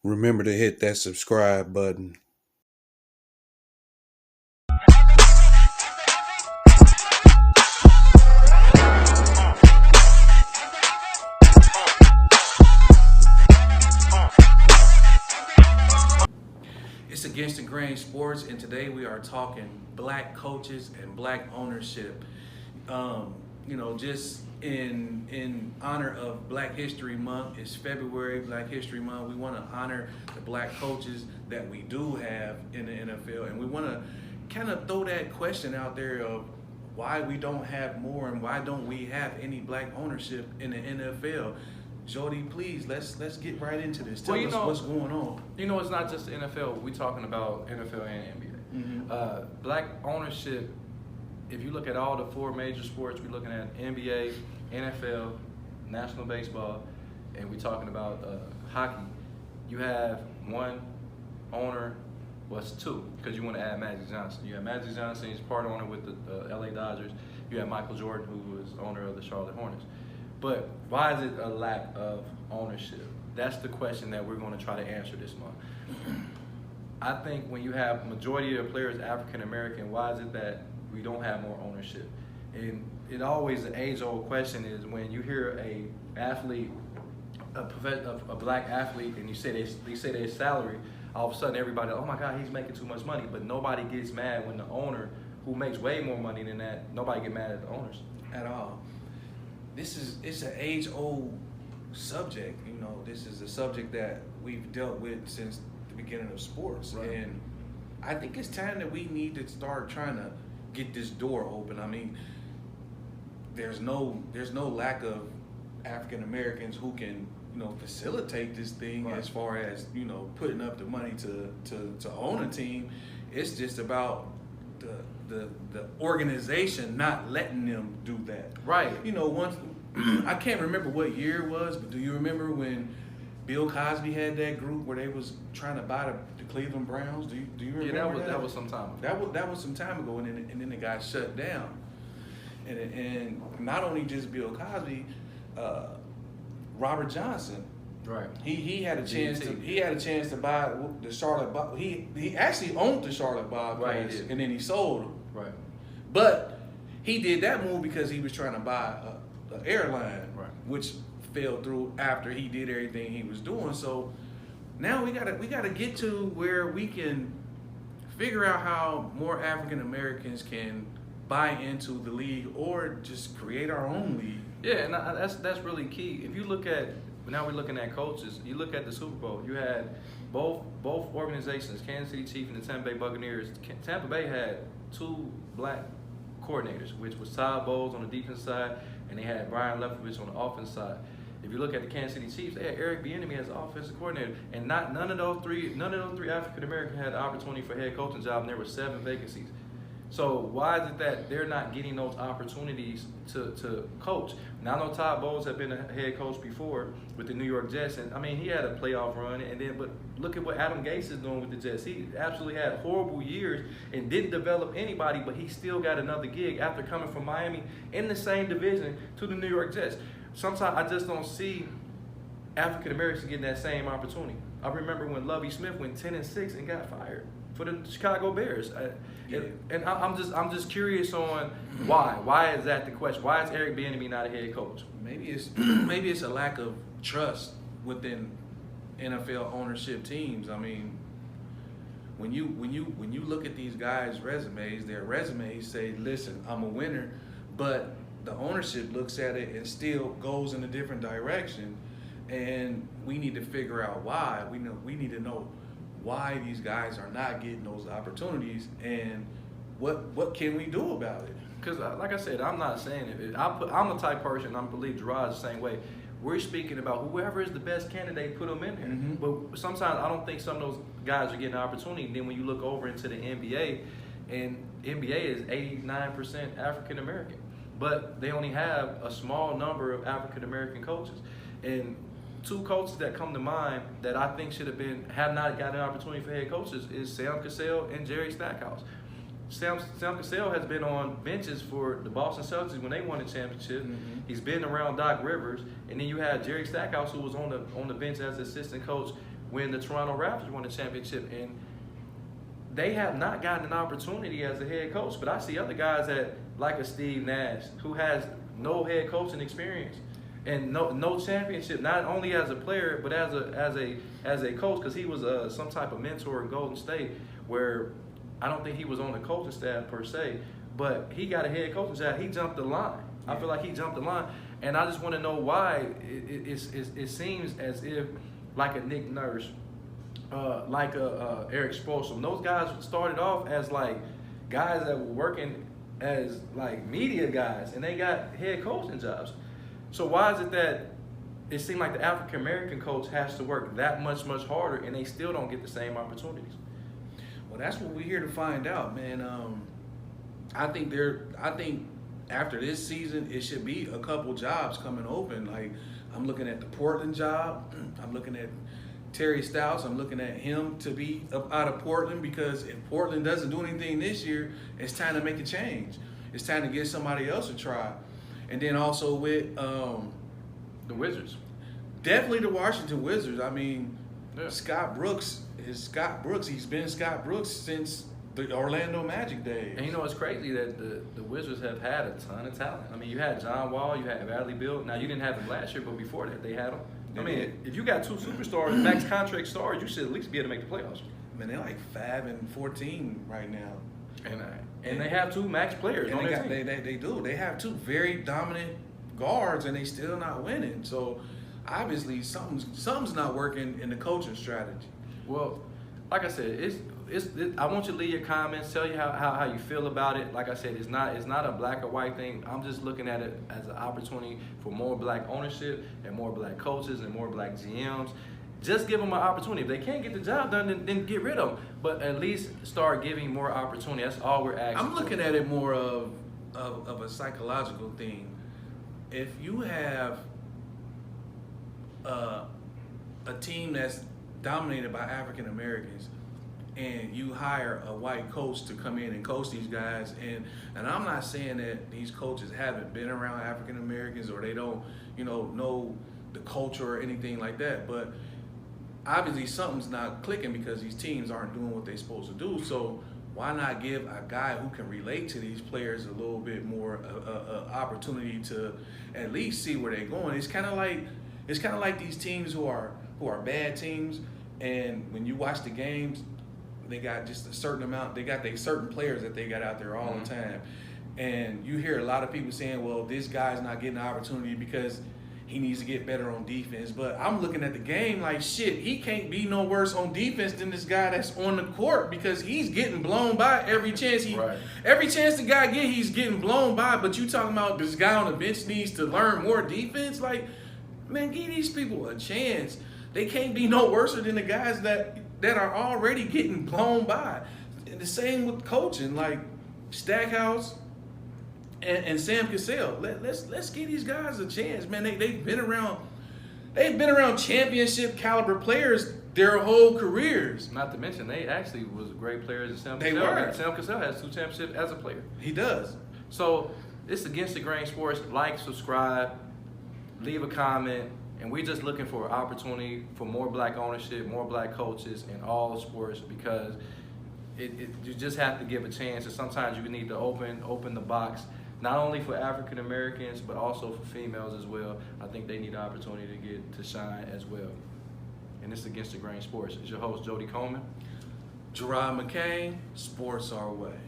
Remember to hit that subscribe button. It's Against the Grain Sports, and today we are talking black coaches and black ownership. Just in honor of Black History Month, it's February, Black History Month. We want to honor the black coaches that we do have in the NFL, and we want to kind of throw that question out there of why we don't have more and why don't we have any black ownership in the NFL. Jody, please let's get right into this. Tell us what's going on. It's not just the NFL. We're talking about NFL and NBA. Black ownership, if you look at all the four major sports, we're looking at NBA, NFL, National Baseball, and we're talking about hockey. You have one owner, well, it's two, because you want to add Magic Johnson. You have Magic Johnson, he's part owner with the LA Dodgers. You have Michael Jordan, who was owner of the Charlotte Hornets. But why is it a lack of ownership? That's the question that we're going to try to answer this month. I think when you have majority of the players African American, why is it that we don't have more ownership? And it always the age-old question is when you hear a athlete, a black athlete, and you say they say their salary, all of a sudden everybody, oh my God, he's making too much money. But nobody gets mad when the owner, who makes way more money than that, nobody get mad at the owners At all. It's an age-old subject. This is a subject that we've dealt with since the beginning of sports. Right. And I think it's time that we need to start trying to get this door open. I mean, there's no lack of African Americans who can facilitate this thing. Right. As far as putting up the money to own a team. It's just about the organization not letting them do that. Right. Once I can't remember what year it was, but do you remember when Bill Cosby had that group where they was trying to buy the Cleveland Browns? Do you remember that was some time ago. That was some time ago, and then it got shut down. And not only just Bill Cosby, Robert Johnson. Right. He had a chance to buy the Charlotte Bob. He actually owned the Charlotte Bobcats, Right, and then he sold them. Right. But he did that move because he was trying to buy an airline, Right. which fell through after he did everything he was doing. So now we gotta get to where we can figure out how more African Americans can buy into the league or just create our own league. Yeah, and that's really key. If you look at now we're looking at coaches. You look at the Super Bowl. You had both organizations, Kansas City Chiefs and the Tampa Bay Buccaneers. Tampa Bay had two black coordinators, which was Todd Bowles on the defense side, and they had Brian Leftwich on the offense side. If you look at the Kansas City Chiefs, they had Eric Bieniemy as the offensive coordinator, and none of those three African Americans had the opportunity for head coaching job, and there were 7 vacancies. So why is it that they're not getting those opportunities to coach? Now I know Todd Bowles had been a head coach before with the New York Jets, and I mean he had a playoff run, but look at what Adam Gase is doing with the Jets. He absolutely had horrible years and didn't develop anybody, but he still got another gig after coming from Miami in the same division to the New York Jets. Sometimes I just don't see African Americans getting that same opportunity. I remember when Lovie Smith went 10-6 and got fired for the Chicago Bears. I'm just curious on why. Why is that the question? Why is Eric Bieniemy not a head coach? Maybe it's a lack of trust within NFL ownership teams. I mean, when you look at these guys' resumes, their resumes say, "Listen, I'm a winner," but the ownership looks at it and still goes in a different direction. And we need to figure out why. We need to know why these guys are not getting those opportunities and what can we do about it? Because, like I said, I'm not saying it. I'm the type of person, I believe Gerard's the same way. We're speaking about whoever is the best candidate, put them in there. Mm-hmm. But sometimes I don't think some of those guys are getting an opportunity. And then when you look over into the NBA, and NBA is 89% African American, but they only have a small number of African American coaches. And two coaches that come to mind that I think have not gotten an opportunity for head coaches is Sam Cassell and Jerry Stackhouse. Sam Cassell has been on benches for the Boston Celtics when they won the championship. Mm-hmm. He's been around Doc Rivers, and then you had Jerry Stackhouse, who was on the bench as assistant coach when the Toronto Raptors won the championship, and they have not gotten an opportunity as a head coach. But I see other guys that, like a Steve Nash, who has no head coaching experience and no championship, not only as a player but as a coach, because he was some type of mentor in Golden State, where I don't think he was on the coaching staff per se, but he got a head coaching job. He jumped the line. I feel like he jumped the line, and I just want to know why it seems as if, like a Nick Nurse, like a Eric Spoelstra, those guys started off as like guys that were working as like media guys, and they got head coaching jobs. So why is it that it seems like the African American coach has to work that much harder, and they still don't get the same opportunities? Well, that's what we're here to find out, man. I think after this season, it should be a couple jobs coming open. Like, I'm looking at the Portland job. I'm looking at Terry Stotts. I'm looking at him to be out of Portland, because if Portland doesn't do anything this year, it's time to make a change. It's time to give somebody else a try. And then also with The Wizards. definitely the Washington Wizards. I mean, Yeah. Scott Brooks is Scott Brooks. He's been Scott Brooks since the Orlando Magic days. And you know, it's crazy that the Wizards have had a ton of talent. I mean, you had John Wall, you had Bradley Beal. Now, you didn't have them last year, but before that, they had them. I mean, if you got two superstars, max contract stars, you should at least be able to make the playoffs. Man, they're like 5-14 right now. And they have two max players And on their team. they do. They have two very dominant guards, and they still not winning. So obviously something's not working in the coaching strategy. Well, like I said, I want you to leave your comments, tell you how you feel about it. Like I said, it's not a black or white thing. I'm just looking at it as an opportunity for more black ownership and more black coaches and more black GMs. Just give them an opportunity. If they can't get the job done, then get rid of them. But at least start giving more opportunity. That's all we're asking. I'm looking at it more of a psychological thing. If you have a team that's dominated by African Americans, and you hire a white coach to come in and coach these guys, and I'm not saying that these coaches haven't been around African Americans or they don't, know the culture or anything like that, but obviously something's not clicking because these teams aren't doing what they're supposed to do. So why not give a guy who can relate to these players a little bit more opportunity to at least see where they're going? It's kind of like these teams who are bad teams, and when you watch the games, they got just a certain amount. They got certain players that they got out there all the time, and you hear a lot of people saying, "Well, this guy's not getting an opportunity because he needs to get better on defense." But I'm looking at the game like, shit, he can't be no worse on defense than this guy that's on the court, because he's getting blown by every chance every chance the guy get, he's getting blown by. But you talking about this guy on the bench needs to learn more defense? Like, man, give these people a chance. They can't be no worse than the guys that are already getting blown by. And the same with coaching, like Stackhouse and Sam Cassell. Let's give these guys a chance, man. They've been around championship caliber players their whole careers. Not to mention, they actually was great players in Sam They Cassell. were. Sam Cassell has 2 championships as a player. He does. So it's Against the Grain Sports. Like, subscribe, leave a comment, and we're just looking for an opportunity for more black ownership, more black coaches in all sports, because you just have to give a chance, and sometimes you need to open the box, not only for African Americans but also for females as well. I think they need the opportunity to get to shine as well. And it's Against the Grain Sports. It's your host, Jody Coleman. Gerard McCain, Sports Our Way.